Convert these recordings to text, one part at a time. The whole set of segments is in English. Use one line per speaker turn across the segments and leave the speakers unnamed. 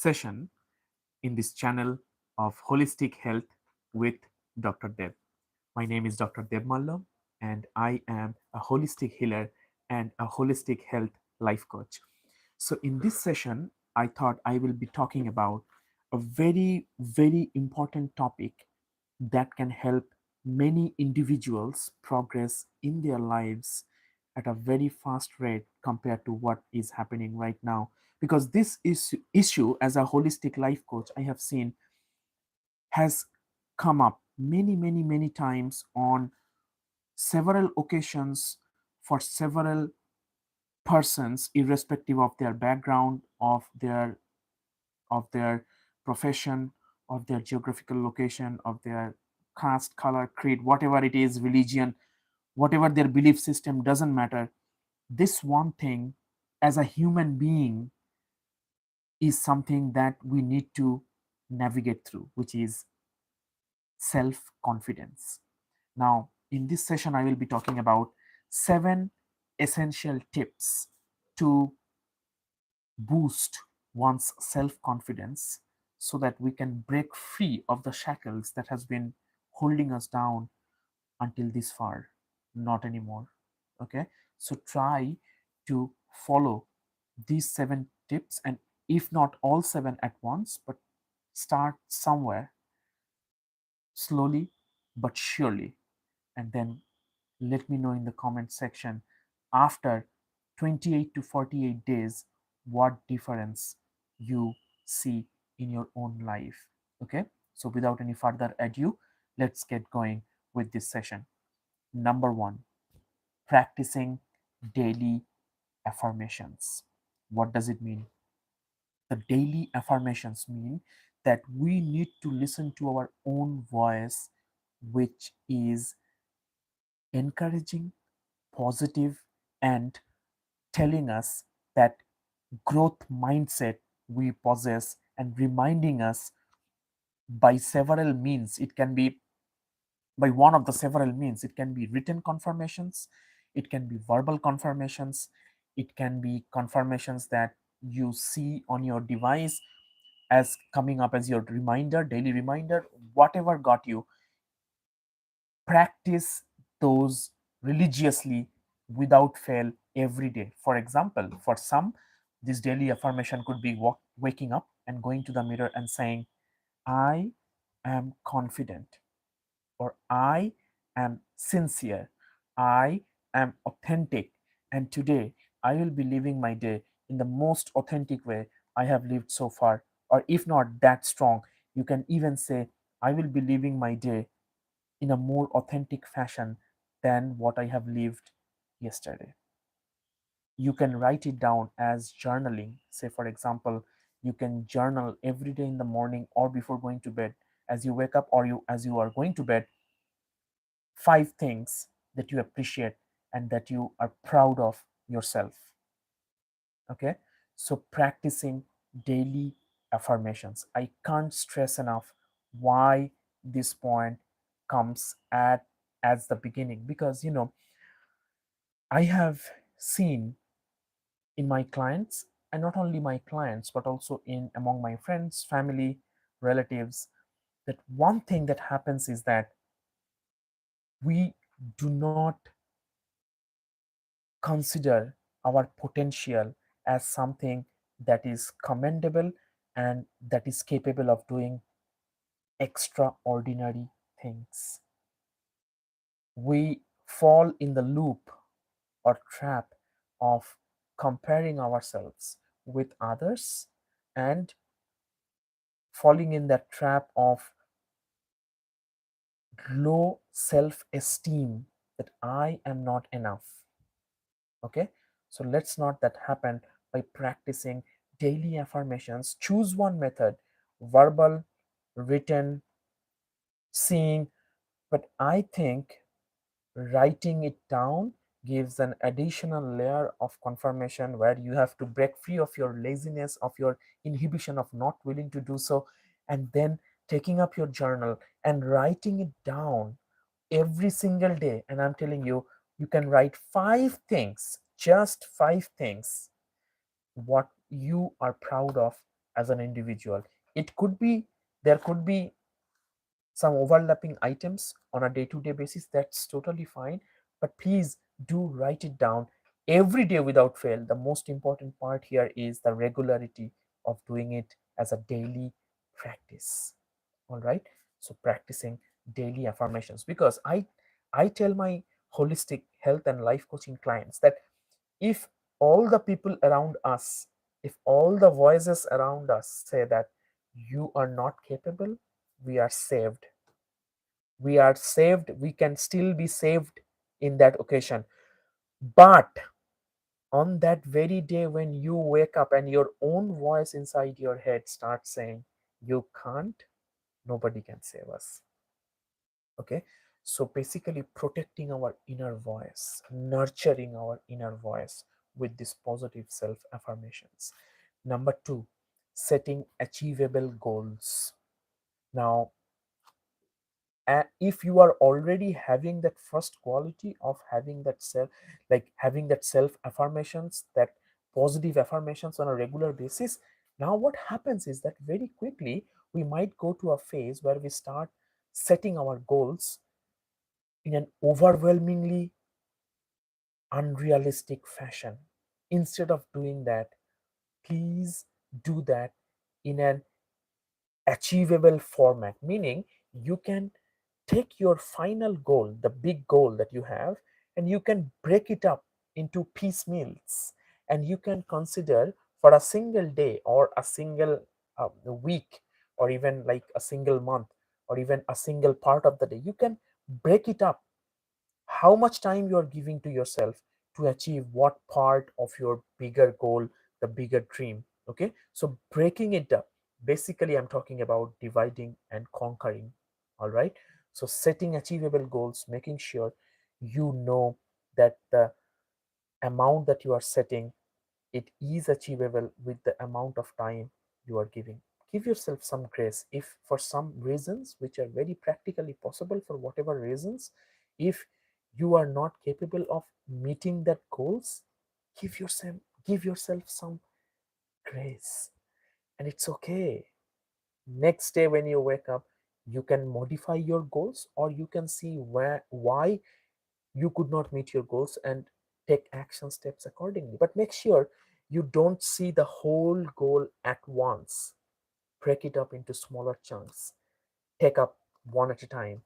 session in this channel of Holistic Health with Dr. Deb. My name is Dr. Deb Mallam, and I am a holistic healer and a holistic health life coach. So, in this session, I thought I will be talking about a very, very important topic that can help many individuals progress in their lives at a very fast rate compared to what is happening right now. Because this issue, as a holistic life coach, I have seen has come up many, many, many times on several occasions for several persons, irrespective of their background, of their profession, of their geographical location, of their caste, color, creed, whatever it is, religion, whatever their belief system, doesn't matter. This one thing, as a human being, is something that we need to navigate through, which is self confidence. Now, in this session, I will be talking about 7 essential tips to boost one's self confidence so that we can break free of the shackles that has been holding us down until this far. Not anymore. Okay, so try to follow these 7 tips, and if not all 7 at once, but start somewhere, slowly but surely, and then let me know in the comment section after 28 to 48 days what difference you see in your own life. Okay, so without any further ado, let's get going with this session. Number 1, practicing daily affirmations. What does it mean? The daily affirmations mean that we need to listen to our own voice, which is encouraging, positive, and telling us that growth mindset we possess, and reminding us by several means. It can be by one of the several means. It can be written confirmations, it can be verbal confirmations, it can be confirmations that you see on your device as coming up as your reminder, daily reminder, whatever got you. Practice those religiously without fail every day. For example, for some, this daily affirmation could be waking up and going to the mirror and saying, I am confident, or I am sincere, I am authentic, and today I will be living my day in the most authentic way I have lived so far. Or if not that strong, you can even say, I will be living my day in a more authentic fashion than what I have lived yesterday. You can write it down as journaling. Say, for example, you can journal every day in the morning or before going to bed, as you wake up or as you are going to bed, 5 things that you appreciate and that you are proud of yourself. Okay, so practicing daily affirmations. I can't stress enough why this point comes at as the beginning, because I have seen in my clients, and not only my clients but also in among my friends, family, relatives, that one thing that happens is that we do not consider our potential as something that is commendable and that is capable of doing extraordinary things. We fall in the loop or trap of comparing ourselves with others, and falling in that trap of low self esteem, that I am not enough. Okay, so let's not that happen. By practicing daily affirmations, choose one method: verbal, written, seeing. But I think writing it down gives an additional layer of confirmation, where you have to break free of your laziness, of your inhibition of not willing to do so, and then taking up your journal and writing it down every single day. And I'm telling you, you can write 5 things, just 5 things, what you are proud of as an individual. It could be, there could be some overlapping items on a day-to-day basis, that's totally fine, but please do write it down every day without fail. The most important part here is the regularity of doing it as a daily practice. All right, so practicing daily affirmations, because I tell my holistic health and life coaching clients that if all the people around us, if all the voices around us say that you are not capable, we are saved. We are saved, we can still be saved in that occasion. But on that very day when you wake up and your own voice inside your head starts saying you can't, nobody can save us. Okay, so basically protecting our inner voice, nurturing our inner voice with these positive self affirmations. Number two, setting achievable goals. Now, if you are already having that first quality of having that self, like having that self affirmations, that positive affirmations on a regular basis, now what happens is that very quickly we might go to a phase where we start setting our goals in an overwhelmingly unrealistic fashion. Instead of doing that, please do that in an achievable format, meaning you can take your final goal, the big goal that you have, and you can break it up into piecemeals, and you can consider for a single day or a single week, or even like a single month, or even a single part of the day, you can break it up how much time you are giving to yourself to achieve what part of your bigger goal, the bigger dream. Okay, so breaking it up, basically I'm talking about dividing and conquering. All right, so setting achievable goals, making sure you know that the amount that you are setting, it is achievable with the amount of time you are giving. Give yourself some grace if for some reasons which are very practically possible, for whatever reasons, if you are not capable of meeting that goals, give yourself give yourself some grace, and it's okay. Next day when you wake up, you can modify your goals, or you can see why you could not meet your goals and take action steps accordingly. But make sure you don't see the whole goal at once. Break it up into smaller chunks. Take up one at a time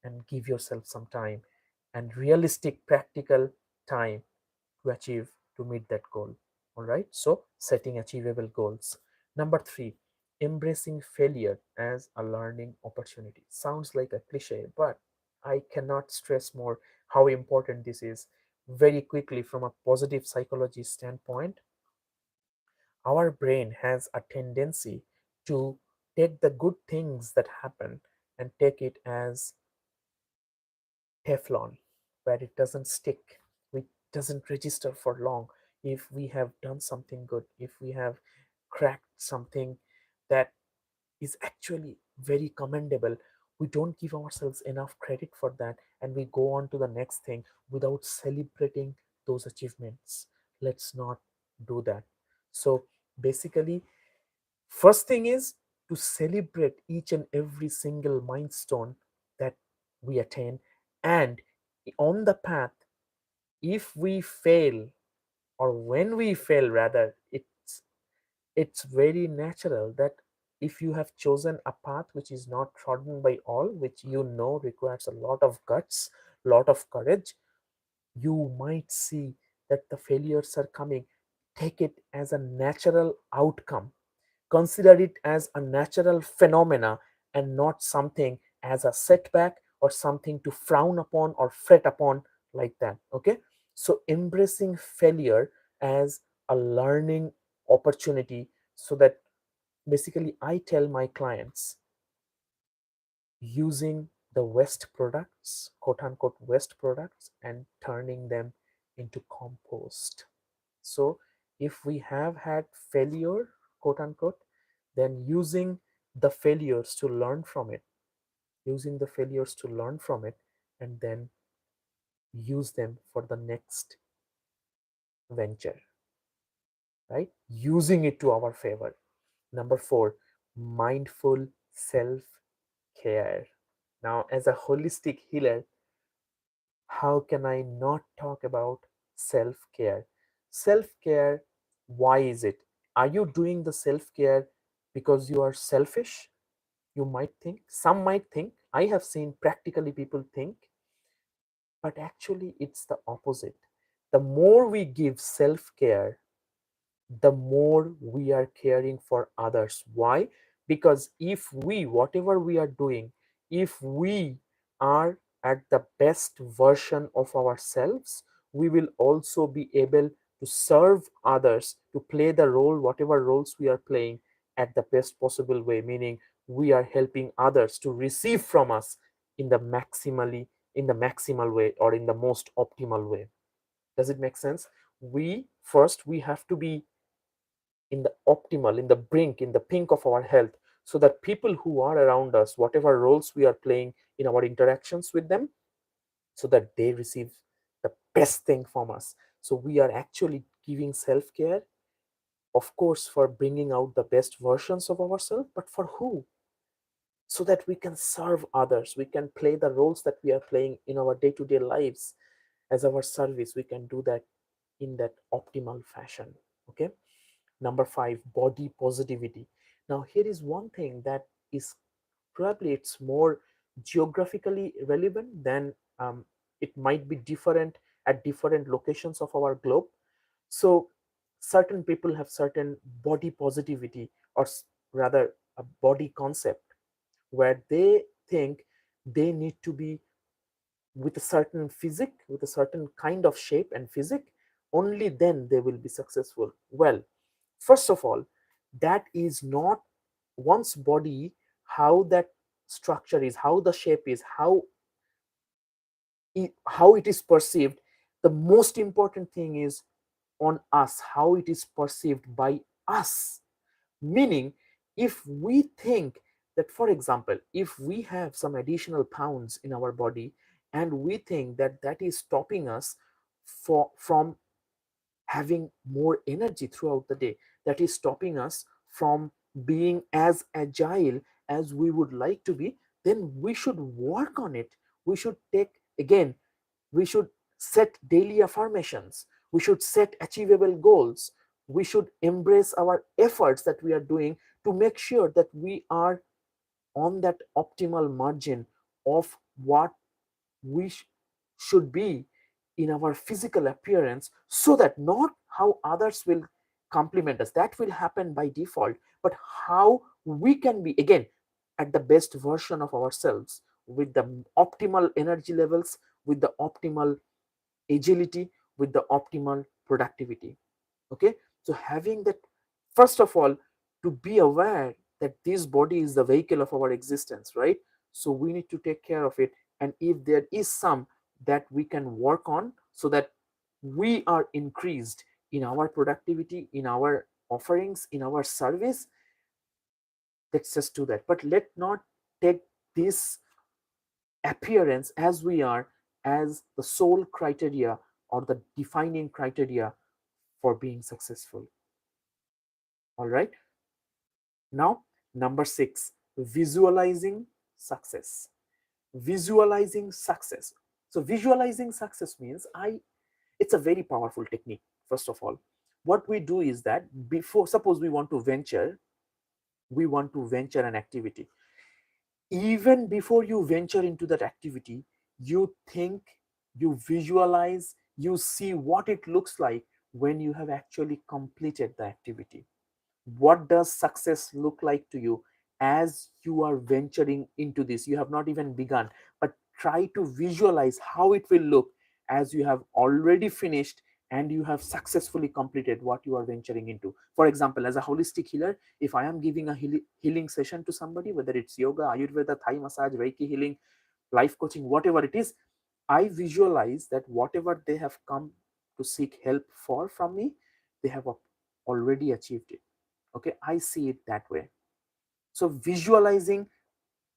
and give yourself some time and realistic, practical time to achieve, to meet that goal. All right. So, setting achievable goals. Number three, embracing failure as a learning opportunity. Sounds like a cliche, but I cannot stress more how important this is. Very quickly, from a positive psychology standpoint, our brain has a tendency to take the good things that happen and take it as Teflon, where it doesn't stick, it doesn't register for long. If we have done something good, if we have cracked something that is actually very commendable, we don't give ourselves enough credit for that, and we go on to the next thing without celebrating those achievements. Let's not do that. So basically, first thing is to celebrate each and every single milestone that we attain. And on the path, if we fail, or when we fail rather, it's very natural that if you have chosen a path which is not trodden by all, which you know requires a lot of guts, lot of courage, you might see that the failures are coming. Take it as a natural outcome, consider it as a natural phenomena, and not something as a setback or something to frown upon or fret upon, like that. Okay, so embracing failure as a learning opportunity, so that basically I tell my clients, using the waste products, quote unquote waste products, and turning them into compost. So if we have had failure, quote unquote, then the failures to learn from it, using the failures to learn from it, and then use them for the next venture, right? Using it to our favor.
Number four, mindful self care. Now, as a holistic healer, how can I not talk about self care? Self care, why is it? Are you doing the self care because you are selfish? You might think, some might think, I have seen practically people think, but actually it's the opposite. The more we give self care, the more we are caring for others. Why? Because if we, whatever we are doing, if we are at the best version of ourselves, we will also be able to serve others, to play the role, whatever roles we are playing, at the best possible way, meaning we are helping others to receive from us in the maximally, in the maximal way, or in the most optimal way. Does it make sense? We first, we have to be in the optimal, in the brink, in the pink of our health, so that people who are around us, whatever roles we are playing in our interactions with them, so that they receive the best thing from us. So we are actually giving self care, of course, for bringing out the best versions of ourselves, but for who? So that we can serve others, we can play the roles that we are playing in our day to day lives as our service. We can do that in that optimal fashion. Okay. Number five, body positivity. Now, here is one thing that is probably it's more geographically relevant than it might be different at different locations of our globe. So, certain people have certain body positivity, or rather, a body concept where they think they need to be with a certain physique, with a certain kind of shape and physique, only then they will be successful. Well, first of all, that is not one's body, how that structure is, how the shape is, how it is perceived. The most important thing is on us, how it is perceived by us. Meaning, if we think that, for example, if we have some additional pounds in our body and we think that that is stopping us from having more energy throughout the day, that is stopping us from being as agile as we would like to be, then we should work on it. We should take, again, we should set daily affirmations, we should set achievable goals, we should embrace our efforts that we are doing to make sure that we are on that optimal margin of what we should be in our physical appearance, so that not how others will compliment us, that will happen by default, but how we can be, again, at the best version of ourselves, with the optimal energy levels, with the optimal agility, with the optimal productivity. Okay. So having that, first of all, to be aware that this body is the vehicle of our existence, right? So we need to take care of it, and if there is some that we can work on, so that we are increased in our productivity, in our offerings, in our service, let's just do that. But let not take this appearance as we are as the sole criteria or the defining criteria for being successful. All right. Now, number six, visualizing success. Visualizing success. So, visualizing success means it's a very powerful technique. First of all, what we do is that before, suppose we want to venture an activity. Even before you venture into that activity, you think, you visualize, you see what it looks like when you have actually completed the activity. What does success look like to you as you are venturing into this? You have not even begun, but try to visualize how it will look as you have already finished and you have successfully completed what you are venturing into. For example, as a holistic healer, if I am giving a healing session to somebody, whether it's yoga, ayurveda, thai massage, reiki healing, life coaching, whatever it is, I visualize that whatever they have come to seek help for from me, they have already achieved it. Okay, I see it that way. So visualizing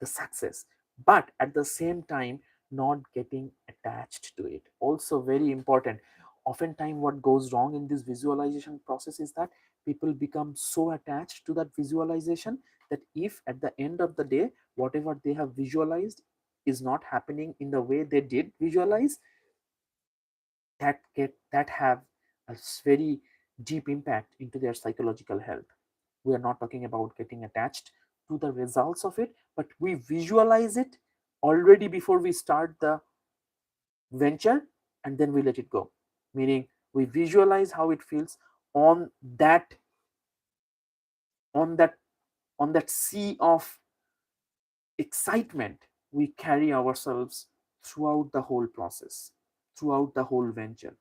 the success, but at the same time not getting attached to it, also very important. Oftentimes what goes wrong in this visualization process is that
People become so attached to that visualization that if at the end of the day whatever they have visualized is not happening in the way they did visualize, that have a very deep impact into their psychological health. We are not talking about getting attached to the results of it, but we visualize it already before we start the venture, and then we let it go, meaning we visualize how it feels on that on that on that sea of excitement. We carry ourselves throughout the whole process, throughout the whole venture.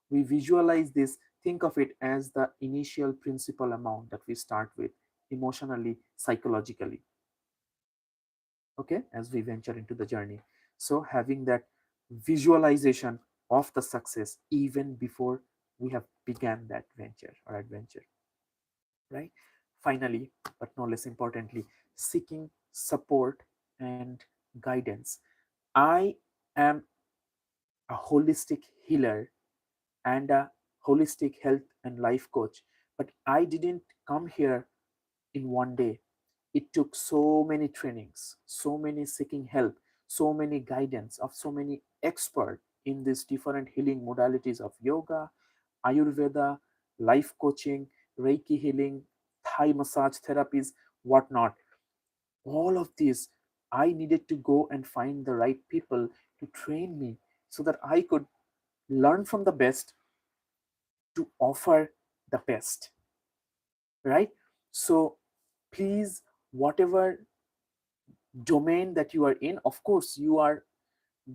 We visualize this, think of it as the initial principal amount that we start with emotionally, psychologically, okay, as we venture into the journey. So having that visualization of the success even before we have began that venture or adventure, right? Finally, but no less importantly, seeking support and guidance. I am a holistic healer and a holistic health and life coach, but I didn't come here in one day. It took so many trainings, so many seeking help, so many guidance of so many experts in these different healing modalities of yoga, Ayurveda, life coaching, Reiki healing, Thai massage therapies, whatnot. All of these, I needed to go and find the right people to train me so that I could learn from the best to offer the best, right? So please, whatever domain that you are in, of course you are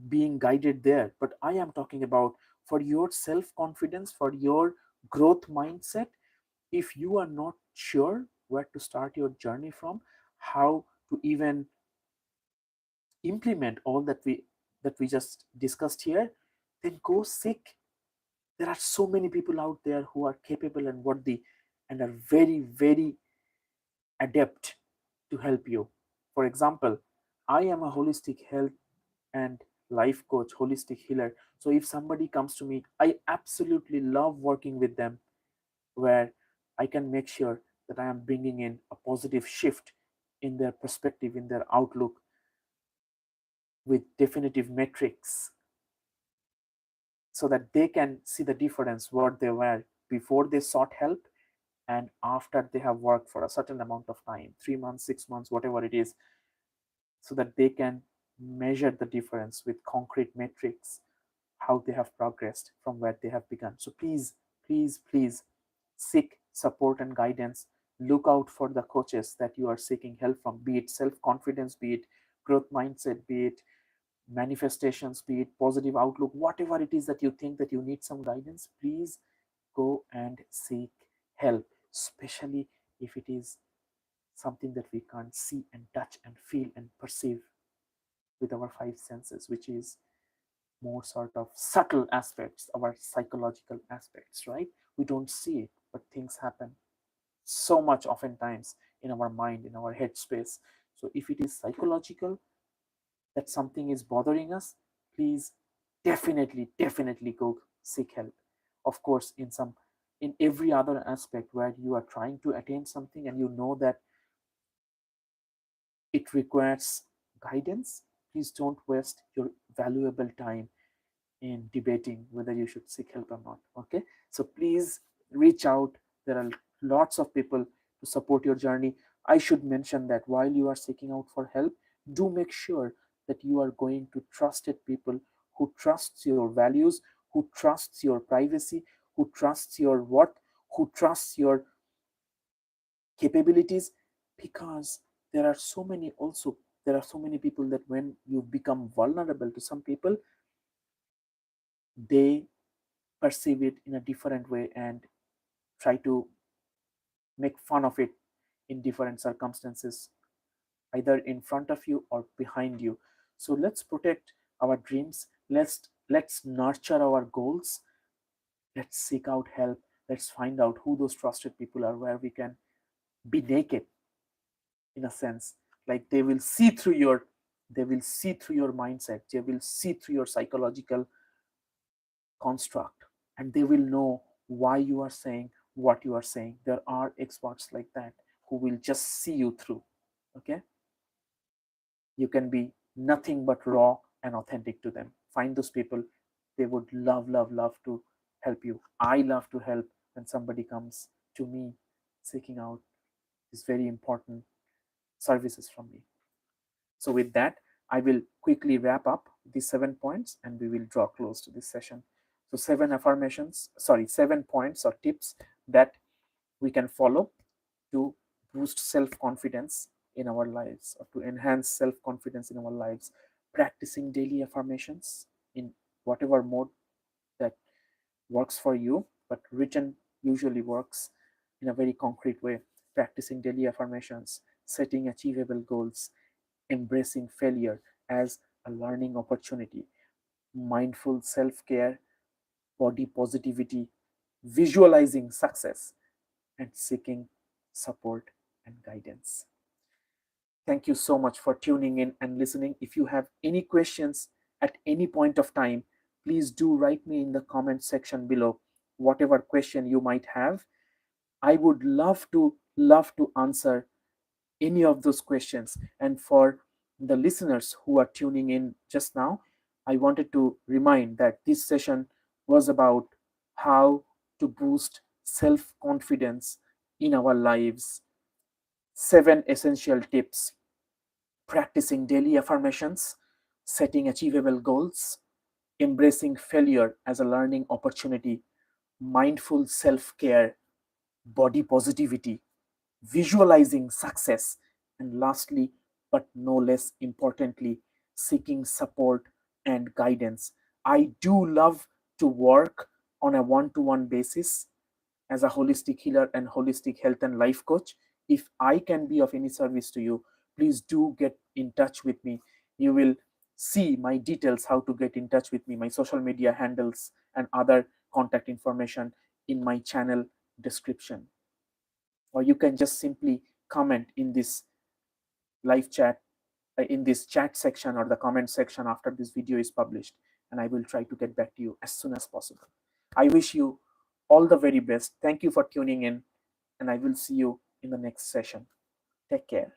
being guided there, but I am talking about for your self confidence, for your growth mindset. If you are not sure where to start your journey from, how to even implement all that we just discussed here, then go seek. There are so many people out there who are capable and worthy and are very very adept to help you. For example, I am a holistic health and life coach, holistic healer. So if somebody comes to me, I absolutely love working with them, where I can make sure that I am bringing in a positive shift in their perspective, in their outlook, with definitive metrics, so that they can see the difference what they were before they sought help and after they have worked for a certain amount of time, 3 months, 6 months, whatever it is, so that they can measure the difference with concrete metrics, how they have progressed from where they have begun. So please, please, please seek support and guidance. Look out for the coaches that you are seeking help from, be it self confidence, be it growth mindset, be it manifestations, be it positive outlook, whatever it is that you think that you need some guidance, please go and seek help, especially if it is something that we can't see and touch and feel and perceive with our five senses, which is more sort of subtle aspects, our psychological aspects, right? We don't see it, but things happen so much oftentimes in our mind, in our head space. So if it is psychological, that something is bothering us, please definitely go seek help. Of course, in every other aspect where you are trying to attain something and you know that it requires guidance, please don't waste your valuable time in debating whether you should seek help or not. Okay, so please reach out. There are lots of people to support your journey. I should mention that while you are seeking out for help, do make sure that you are going to trusted people who trusts your values, who trusts your privacy, who trusts your worth, who trusts your capabilities, because there are so many people that when you become vulnerable to some people, they perceive it in a different way and try to make fun of it in different circumstances, either in front of you or behind you. So let's protect our dreams. Let's nurture our goals. Let's seek out help. Let's find out who those trusted people are, where we can be naked in a sense. Like they will see through your mindset, they will see through your psychological construct, and they will know why you are saying what you are saying. There are experts like that who will just see you through. Okay, you can be nothing but raw and authentic to them. Find those people. They would love to help you. I love to help when somebody comes to me seeking out these very important services from me. So with that, I will quickly wrap up these 7 points and we will draw close to this session. So 7 points or tips that we can follow to boost self-confidence in our lives, or to enhance self-confidence in our lives. Practicing daily affirmations in whatever mode that works for you, but written usually works in a very concrete way. Practicing daily affirmations, setting achievable goals, embracing failure as a learning opportunity, mindful self-care, body positivity, visualizing success, and seeking support and guidance. Thank you so much for tuning in and listening. If you have any questions at any point of time, please do write me in the comment section below whatever question you might have. I would love to answer any of those questions. And for the listeners who are tuning in just now, I wanted to remind that this session was about how to boost self confidence in our lives. 7 essential tips: practicing daily affirmations, setting achievable goals, embracing failure as a learning opportunity, mindful self care, body positivity, visualizing success, and lastly, but no less importantly, seeking support and guidance. I do love to work on a one to one basis as a holistic healer and holistic health and life coach. If I can be of any service to you, please do get in touch with me. You will see my details, how to get in touch with me, my social media handles, and other contact information in my channel description. Or you can just simply comment in this live chat, in this chat section or the comment section after this video is published, and I will try to get back to you as soon as possible. I wish you all the very best. Thank you for tuning in, and I will see you in the next session. Take care.